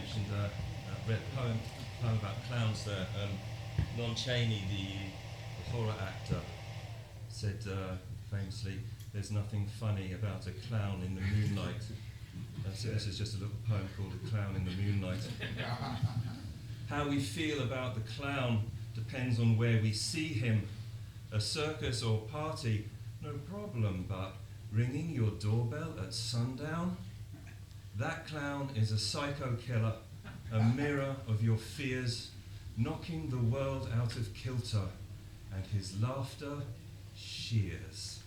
mentioned, read a poem about clowns there. Lon Chaney, the horror actor, said famously, "There's nothing funny about a clown in the moonlight." So this is just a little poem called "A Clown in the Moonlight." How we feel about the clown depends on where we see him. A circus or party, no problem, but ringing your doorbell at sundown? That clown is a psycho killer, a mirror of your fears, knocking the world out of kilter, and his laughter shears.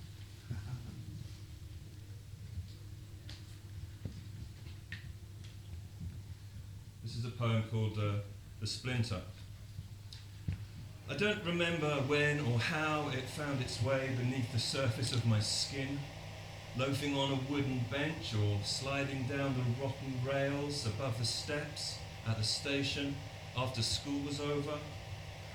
This is a poem called The Splinter. I don't remember when or how it found its way beneath the surface of my skin, loafing on a wooden bench or sliding down the rotten rails above the steps at the station after school was over.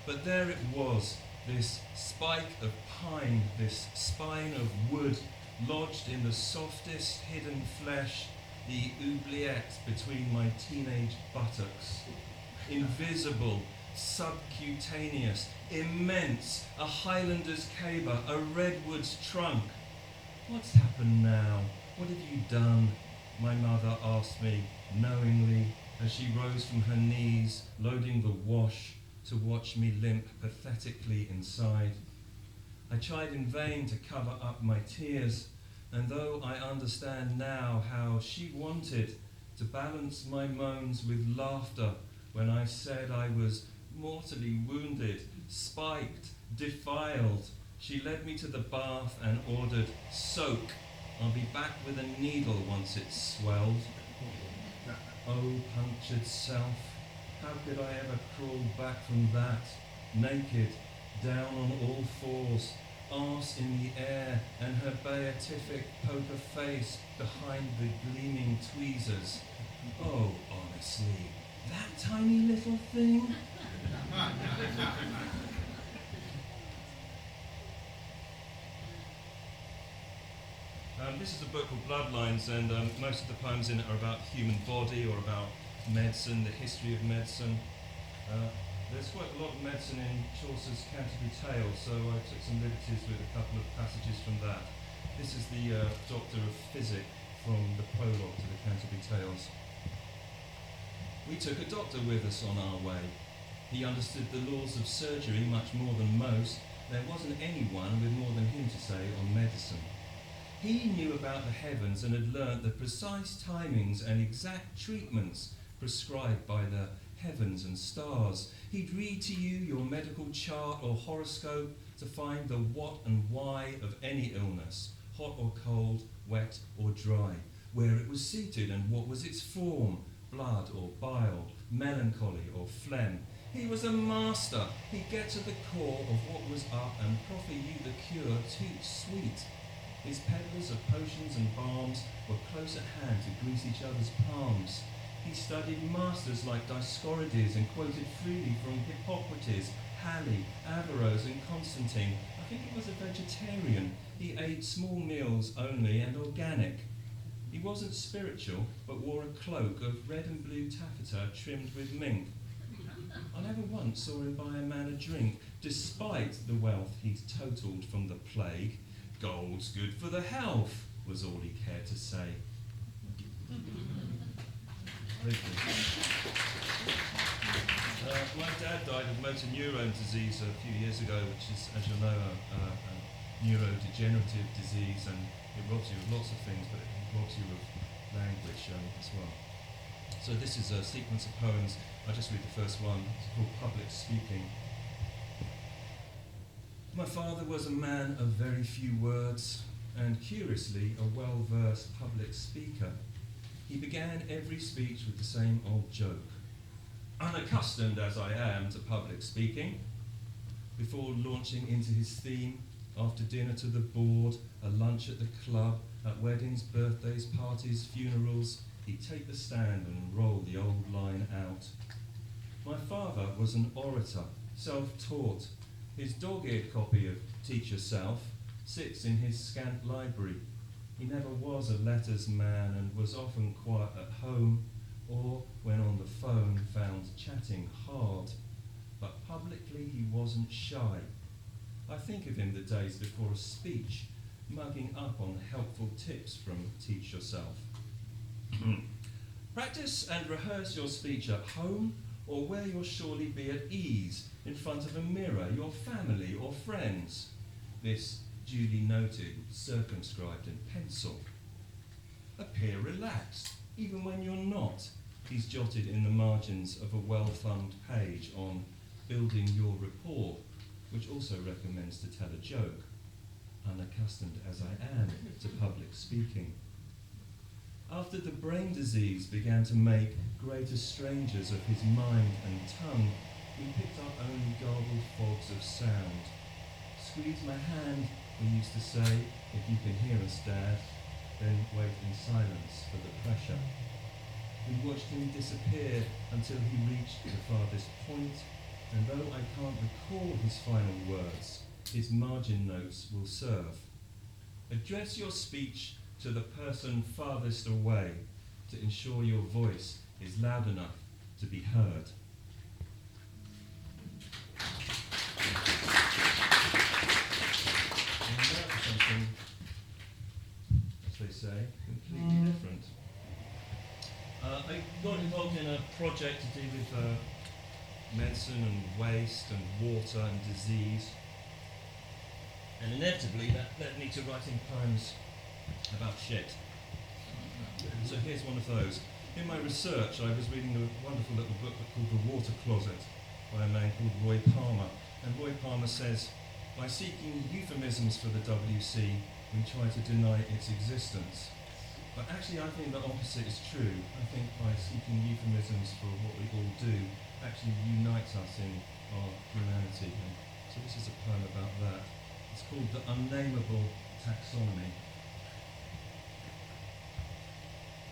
But there it was, this spike of pine, this spine of wood, lodged in the softest hidden flesh, the oubliette between my teenage buttocks. Invisible, subcutaneous, immense, a Highlander's caber, a redwood's trunk. What's happened now? What have you done? My mother asked me knowingly as she rose from her knees, loading the wash to watch me limp pathetically inside. I tried in vain to cover up my tears, and though I understand now how she wanted to balance my moans with laughter when I said I was mortally wounded, spiked, defiled, she led me to the bath and ordered, "Soak. I'll be back with a needle once it's swelled." Oh, punctured self, how could I ever crawl back from that, naked, down on all fours, arse in the air, and her beatific poker face behind the gleaming tweezers? Oh, honestly, that tiny little thing? This is a book called Bloodlines, and most of the poems in it are about the human body or about medicine, the history of medicine. There's quite a lot of medicine in Chaucer's Canterbury Tales, so I took some liberties with a couple of passages from that. This is the Doctor of Physic from the prologue to the Canterbury Tales. We took a doctor with us on our way. He understood the laws of surgery much more than most. There wasn't anyone with more than him to say on medicine. He knew about the heavens and had learnt the precise timings and exact treatments prescribed by the heavens and stars. He'd read to you your medical chart or horoscope to find the what and why of any illness, hot or cold, wet or dry, where it was seated and what was its form, blood or bile, melancholy or phlegm. He was a master. He'd get to the core of what was up and proffer you the cure too sweet. His peddlers of potions and balms were close at hand to grease each other's palms. He studied masters like Dioscorides and quoted freely from Hippocrates, Halley, Averroes and Constantine. I think he was a vegetarian. He ate small meals only and organic. He wasn't spiritual, but wore a cloak of red and blue taffeta trimmed with mink. I never once saw him buy a man a drink, despite the wealth he'd totaled from the plague. Gold's good for the health, was all he cared to say. My dad died of motor neurone disease a few years ago, which is, as you'll know, a neurodegenerative disease, and it robs you of lots of things, but it robs you of language as well. So this is a sequence of poems. I'll just read the first one. It's called Public Speaking. My father was a man of very few words, and curiously, a well-versed public speaker. He began every speech with the same old joke. Unaccustomed as I am to public speaking, before launching into his theme, after dinner to the board, a lunch at the club, at weddings, birthdays, parties, funerals, he'd take the stand and roll the old line out. My father was an orator, self-taught. His dog-eared copy of Teach Yourself sits in his scant library. He never was a letters man and was often quiet at home or when on the chatting hard, but publicly he wasn't shy. I think of him the days before a speech, mugging up on helpful tips from Teach Yourself. Practice and rehearse your speech at home or where you'll surely be at ease, in front of a mirror, your family or friends. This duly noted, circumscribed in pencil. Appear relaxed, even when you're not. He's jotted in the margins of a well-thumbed page on building your rapport, which also recommends to tell a joke, unaccustomed as I am to public speaking. After the brain disease began to make greater strangers of his mind and tongue, we picked up only garbled fogs of sound. Squeeze my hand, we used to say, if you can hear us, Dad, then wait in silence for the pressure. We watched him disappear until he reached the farthest point, and though I can't recall his final words, his margin notes will serve. Address your speech to the person farthest away to ensure your voice is loud enough to be heard. And now for something, as they say, completely different. I got involved in a project to do with medicine and waste and water and disease. And inevitably that led me to writing poems about shit. So here's one of those. In my research, I was reading a wonderful little book called The Water Closet by a man called Roy Palmer. And Roy Palmer says, by seeking euphemisms for the WC, we try to deny its existence. But actually, I think the opposite is true. I think by seeking euphemisms for what we all do actually unites us in our humanity. And so this is a poem about that. It's called The Unnameable Taxonomy.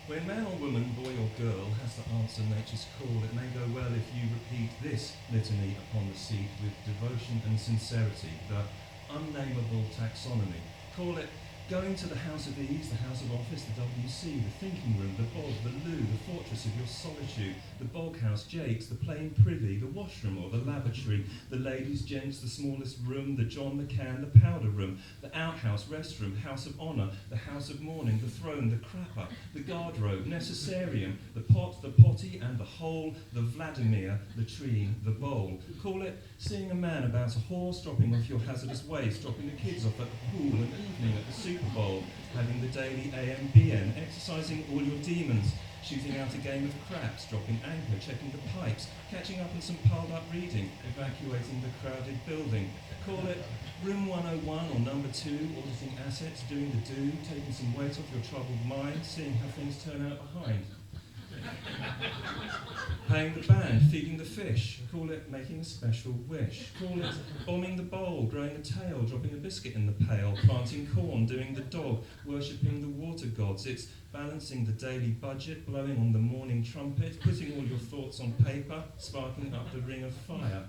When man or woman, boy or girl, has to answer nature's call, it may go well if you repeat this litany upon the seat with devotion and sincerity, the unnameable taxonomy. Call it going to the house of ease, the house of office, the WC, the thinking room, the bog, the loo, the fortress of your solitude, the bog house, Jake's, the plain privy, the washroom or the lavatory, the ladies' gents, the smallest room, the John McCann, the powder room, the outhouse, restroom, house of honour, the house of mourning, the throne, the crapper, the guardrobe, necessarium, the pot, the potty and the hole, the Vladimir, latrine, the bowl. Call it seeing a man about a horse, dropping off your hazardous waste, dropping the kids off at the pool, an evening at the Super Bowl, having the daily AM/BN, exercising all your demons, shooting out a game of craps, dropping anchor, checking the pipes, catching up on some piled up reading, evacuating the crowded building. Call it room 101 or number 2, auditing assets, doing the do, taking some weight off your troubled mind, seeing how things turn out behind. Paying the band, feeding the fish. Call it making a special wish. Call it bombing the bowl, growing a tail, dropping a biscuit in the pail, planting corn, doing the dog, worshipping the water gods. It's balancing the daily budget, blowing on the morning trumpet, putting all your thoughts on paper, sparking up the ring of fire.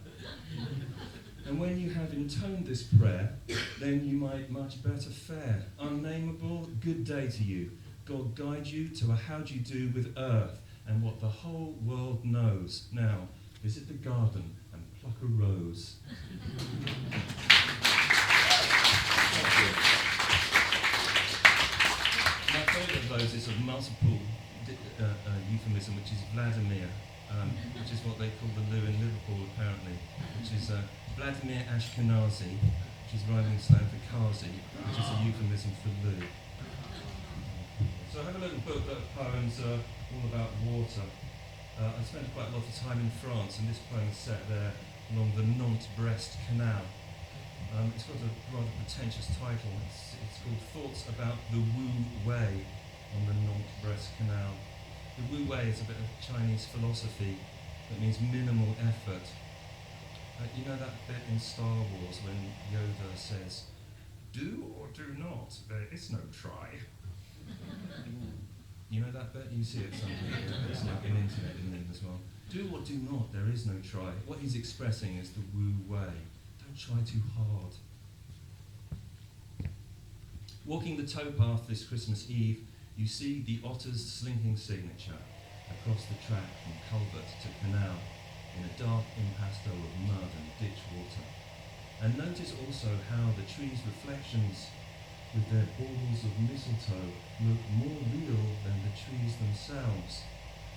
And when you have intoned this prayer, then you might much better fare. Unnameable, good day to you. God guide you to a how do you do with earth and what the whole world knows. Now, visit the garden and pluck a rose. My favourite of those is a multiple euphemism, which is Vladimir, which is what they call the loo in Liverpool, apparently, which is Vladimir Ashkenazi, which is rhyming slang for Kazi, which is a euphemism for loo. So I have a little book of poems all about water. I spent quite a lot of time in France, and this poem is set there along the Nantes-Brest Canal. It's got a rather pretentious title. It's called Thoughts About the Wu Wei on the Nantes-Brest Canal. The Wu Wei is a bit of Chinese philosophy that means minimal effort. You know that bit in Star Wars when Yoda says, "Do or do not, there is no try." You know that bit? You see it somewhere. There's like an internet in them as well. Do or do not, there is no try. What he's expressing is the Wu Wei. Don't try too hard. Walking the towpath this Christmas Eve, you see the otter's slinking signature across the track from culvert to canal. in a dark impasto of mud and ditch water. And notice also how the trees' reflections with their balls of mistletoe look more real than the trees themselves,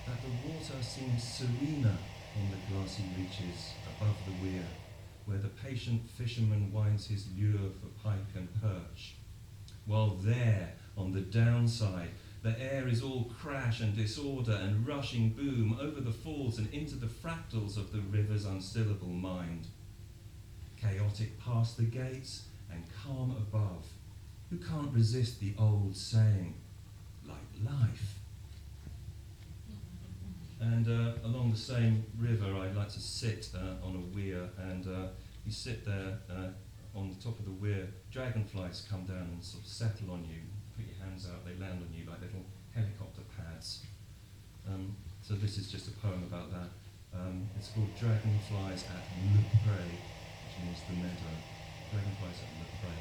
that the water seems serener on the glassy reaches above the weir, where the patient fisherman winds his lure for pike and perch. While there, on the downside, the air is all crash and disorder and rushing boom over the falls and into the fractals of the river's unstillable mind. Chaotic past the gates and calm above. Who can't resist the old saying, like life? And along the same river, I'd like to sit on a weir, and you sit there on the top of the weir. Dragonflies come down and sort of settle on you. Put your hands out, they land on you like little helicopter pads. So this is just a poem about that. It's called Dragonflies at Le Pré, which means the meadow. Dragonflies at Le Pré.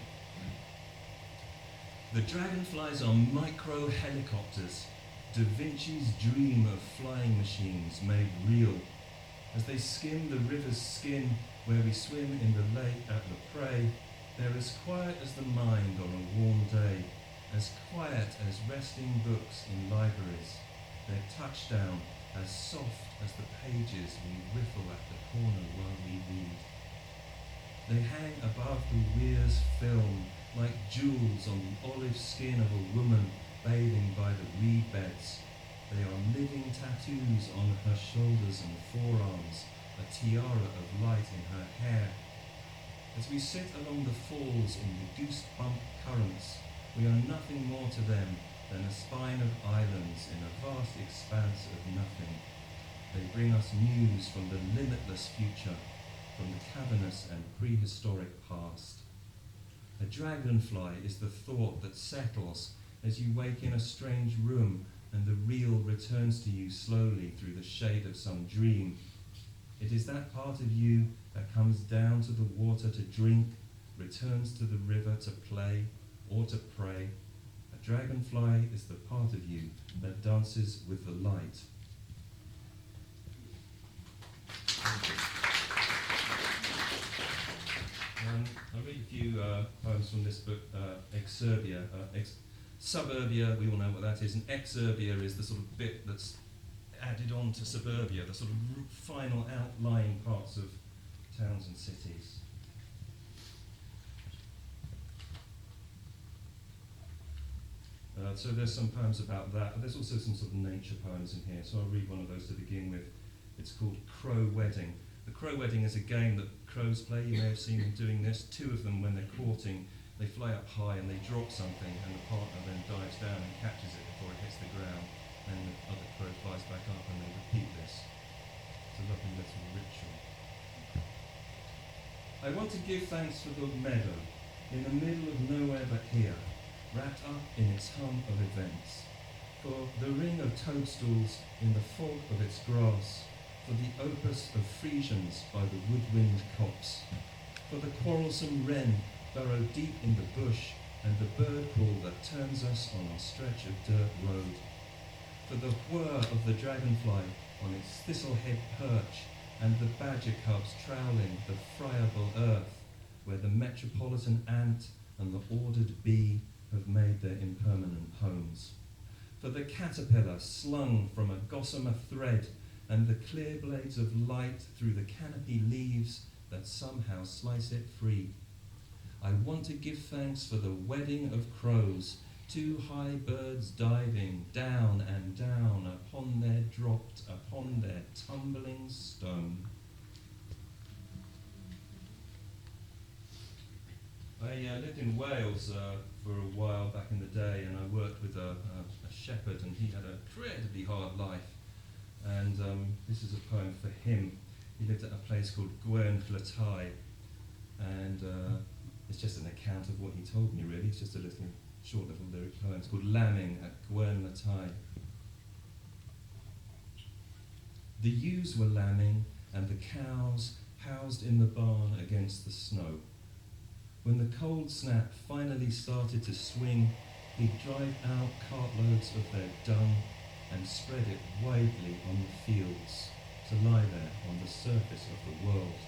The dragonflies are micro-helicopters, Da Vinci's dream of flying machines made real. As they skim the river's skin where we swim in the lake at Le Pré, they're as quiet as the mind on a warm day, as quiet as resting books in libraries, their touchdown as soft as the pages we riffle at the corner while we read. They hang above the weir's film like jewels on the olive skin of a woman bathing by the reed beds. They are living tattoos on her shoulders and forearms, a tiara of light in her hair. As we sit along the falls in the goose-bump currents, we are nothing more to them than a spine of islands in a vast expanse of nothing. They bring us news from the limitless future, from the cavernous and prehistoric past. A dragonfly is the thought that settles as you wake in a strange room and the real returns to you slowly through the shade of some dream. It is that part of you that comes down to the water to drink, returns to the river to play or to pray. A dragonfly is the part of you that dances with the light. I'll read a few poems from this book, Exurbia. Suburbia, we all know what that is, and exurbia is the sort of bit that's added on to suburbia, the sort of final outlying parts of towns and cities. So there's some poems about that, but there's also some sort of nature poems in here, so I'll read one of those to begin with. It's called Crow Wedding. The Crow Wedding is a game that crows play. You may have seen them doing this. Two of them, when they're courting, they fly up high and they drop something, and the partner then dives down and catches it before it hits the ground. And the other crow flies back up, and they repeat this. It's a lovely little ritual. I want to give thanks for the meadow, in the middle of nowhere but here, wrapped up in its hum of events, for the ring of toadstools in the fog of its grass, for the opus of Frisians by the woodwind copse, for the quarrelsome wren burrowed deep in the bush, and the bird call that turns us on our stretch of dirt road, for the whir of the dragonfly on its thistlehead perch, and the badger cubs trowling the friable earth, where the metropolitan ant and the ordered bee have made their impermanent homes, for the caterpillar slung from a gossamer thread, and the clear blades of light through the canopy leaves that somehow slice it free. I want to give thanks for the wedding of crows, two high birds diving down and down upon their dropped, upon their tumbling stone. I lived in Wales for a while back in the day, and I worked with a shepherd, and he had an incredibly hard life. And this is a poem for him. He lived at a place called Gwern-Llatai, and it's just an account of what he told me, really. It's just a little short little lyric poem. It's called Lambing at Gwern-Llatai. The ewes were lambing, and the cows housed in the barn against the snow. When the cold snap finally started to swing, he'd drive out cartloads of their dung and spread it widely on the fields, to lie there on the surface of the world,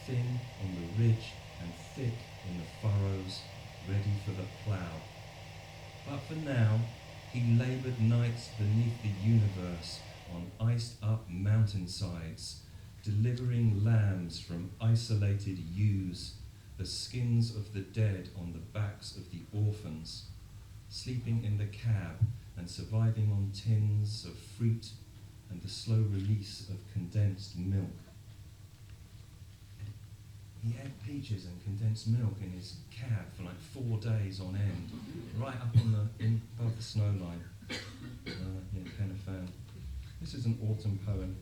thin on the ridge and thick in the furrows, ready for the plough. But for now, he laboured nights beneath the universe on iced-up mountainsides, delivering lambs from isolated ewes, the skins of the dead on the backs of the orphans, sleeping in the cab and surviving on tins of fruit and the slow release of condensed milk. He ate peaches and condensed milk in his cab for like 4 days on end, right up on above the snow line in Pen y Fan. This is an autumn poem.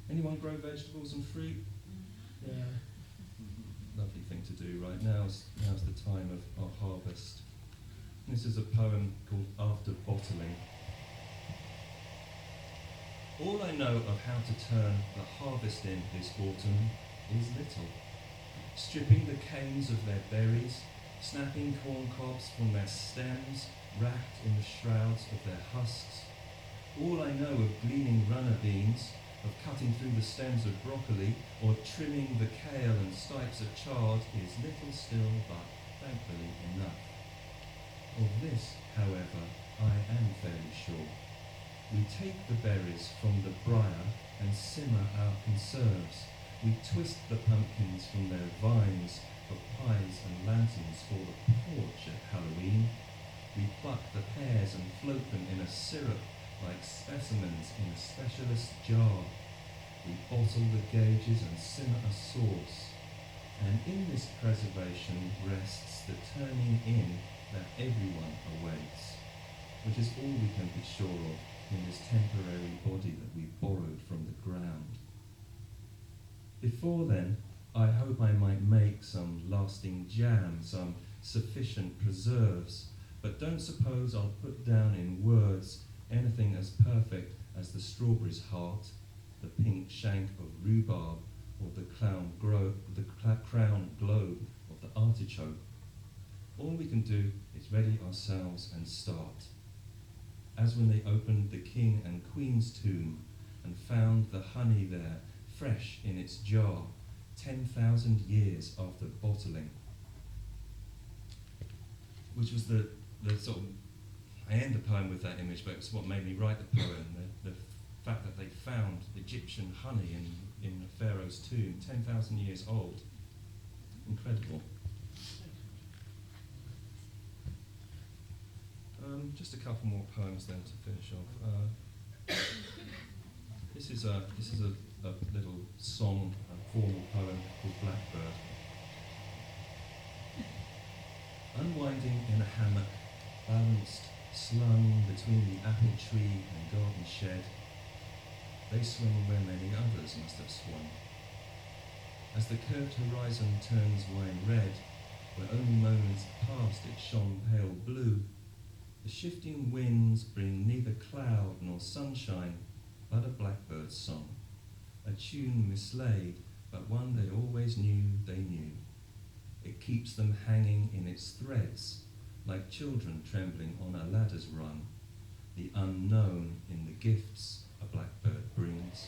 Anyone grow vegetables and fruit? Yeah. Lovely thing to do, right? Now's the time of our harvest. This is a poem called After Bottling. All I know of how to turn the harvest in this autumn is little. Stripping the canes of their berries, snapping corn cobs from their stems, wrapped in the shrouds of their husks. All I know of gleaning runner beans, of cutting through the stems of broccoli, or trimming the kale and stipes of chard is little still, but thankfully enough. Of this, however, I am fairly sure. We take the berries from the briar and simmer our conserves. We twist the pumpkins from their vines for pies and lanterns for the porch at Halloween. We pluck the pears and float them in a syrup like specimens in a specialist jar. We bottle the gauges and simmer a sauce. And in this preservation rests the turning in that everyone awaits, which is all we can be sure of in this temporary body that we borrowed from the ground. Before then, I hope I might make some lasting jam, some sufficient preserves, but don't suppose I'll put down in words anything as perfect as the strawberry's heart, the pink shank of rhubarb, or the crown globe of the artichoke. All we can do is ready ourselves and start. As when they opened the king and queen's tomb and found the honey there, fresh in its jar, 10,000 years after bottling. Which was the sort of, I end the poem with that image, but it's what made me write the poem, the fact that they found Egyptian honey in the Pharaoh's tomb, 10,000 years old. Incredible. Just a couple more poems then to finish off. This is a little song, a formal poem called Blackbird. Unwinding in a hammock, balanced, slung between the apple tree and garden shed, they swing where many others must have swung. As the curved horizon turns wine red, where only moments past it shone pale blue, the shifting winds bring neither cloud nor sunshine, but a blackbird's song, a tune mislaid, but one they always knew they knew. It keeps them hanging in its threads, like children trembling on a ladder's rung, the unknown in the gifts a blackbird brings,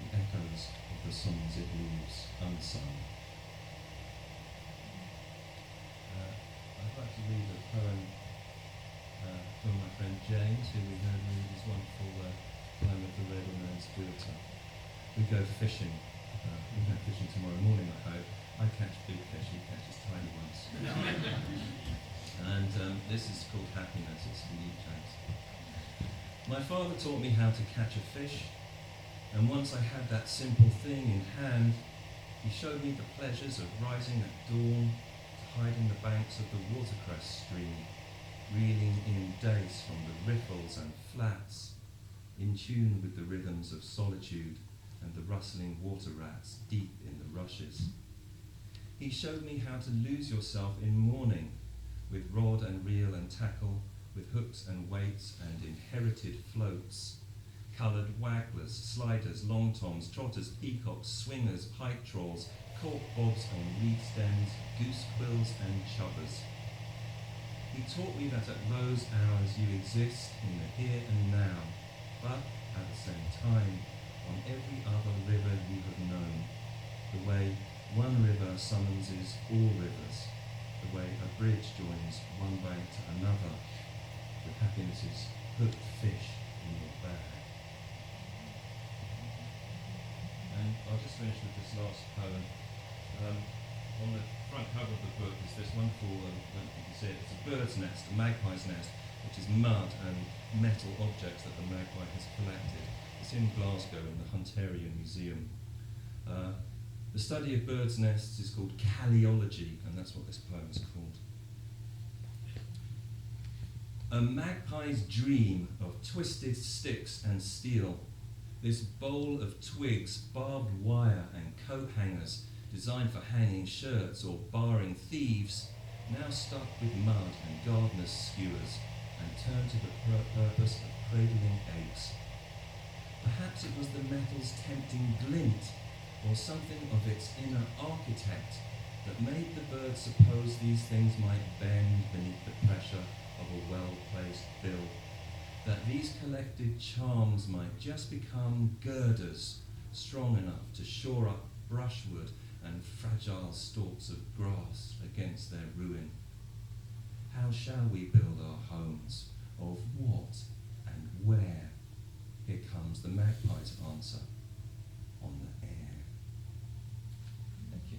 the echoes of the songs it leaves unsung. I'd like to read a poem from my friend James, who we heard read his wonderful poem of the Red Man's Daughter. We go fishing. We go fishing tomorrow morning, I hope. I catch big fish, he catches tiny ones. And this is called Happiness, it's from James. My father taught me how to catch a fish, and once I had that simple thing in hand, he showed me the pleasures of rising at dawn to hide in the banks of the watercress stream, reeling in dace from the riffles and flats, in tune with the rhythms of solitude and the rustling water rats deep in the rushes. He showed me how to lose yourself in mourning, with rod and reel and tackle, with hooks and weights and inherited floats, coloured wagglers, sliders, long toms, trotters, peacocks, swingers, pike trawls, cork bobs on reed stems, goose quills and chubbers. He taught me that at those hours you exist in the here and now, but at the same time, on every other river you have known, the way one river summonses all rivers, the way a bridge joins one way to another, with happiness's hooked fish in your bag. And I'll just finish with this last poem. On the front cover of the book is this wonderful, I don't think you can see it, it's a bird's nest, a magpie's nest, which is mud and metal objects that the magpie has collected. It's in Glasgow in the Hunterian Museum. The study of birds' nests is called Calliology, and that's what this poem is called. A magpie's dream of twisted sticks and steel, this bowl of twigs, barbed wire and coat hangers designed for hanging shirts or barring thieves, now stuck with mud and gardener's skewers and turned to the purpose of cradling eggs. Perhaps it was the metal's tempting glint or something of its inner architect that made the bird suppose these things might bend beneath the pressure of a well-placed bill, that these collected charms might just become girders strong enough to shore up brushwood and fragile stalks of grass against their ruin. How shall we build our homes? Of what and where? Here comes the magpie's answer on the air. Thank you.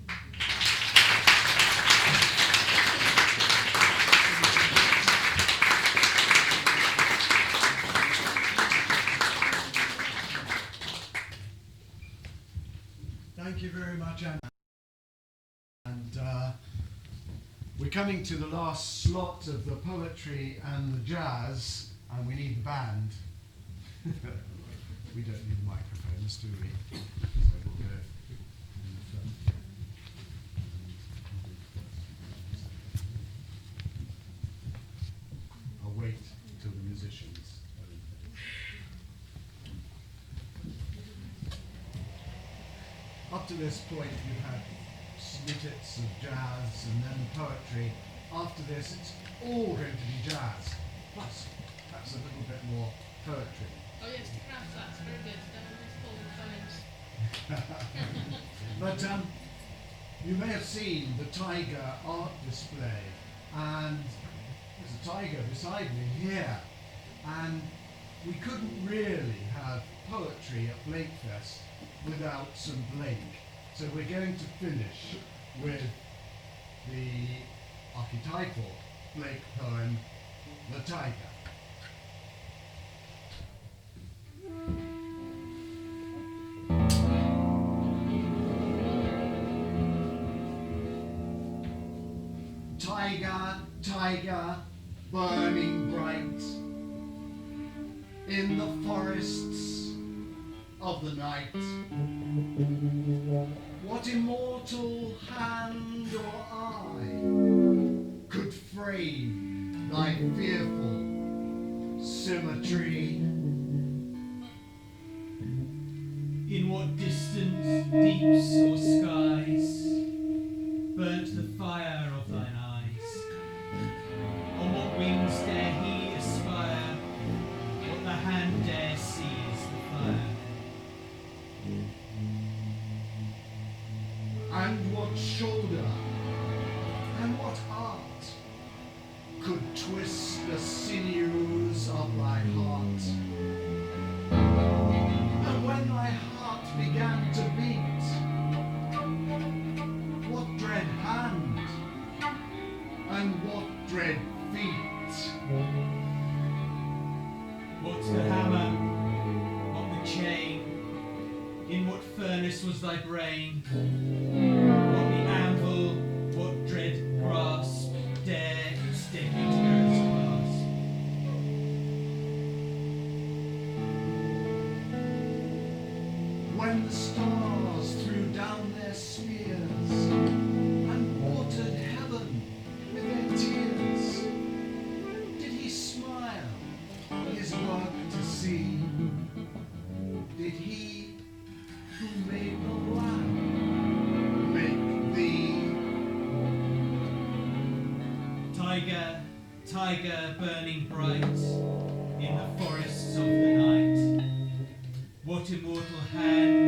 Thank you very much, Anna. And we're coming to the last slot of the poetry and the jazz, and we need the band. We don't need microphones, do we? So we'll go in the front. I'll wait till the musicians are in place. Up to this point, you've had snippets of jazz and then the poetry. After this, it's all going to be jazz, plus perhaps a little bit more poetry. Oh yes, perhaps that's very good. That was full of But you may have seen the tiger art display, and there's a tiger beside me here, and we couldn't really have poetry at Blakefest without some Blake. So we're going to finish with the archetypal Blake poem, The Tiger. Tiger, tiger, burning bright in the forests of the night. What immortal hand or eye could frame thy fearful symmetry? In what distant deeps or skies burnt the fire of thine eyes? On what wings dare he aspire? What the hand dare seize the fire? And what shoulder and what art could twist the sinews of thy heart? And when thy heart began to beat, what dread hand and what dread feet? What's the hammer? What the chain? In what furnace was thy brain? What the anvil? What dread grasp dare steady to earth's clasp? When the stars threw down their spears and watered heaven with their tears, did he smile his work to see? Did he who made the land make thee? Tiger, tiger burning bright in the forests of the night. what immortal hand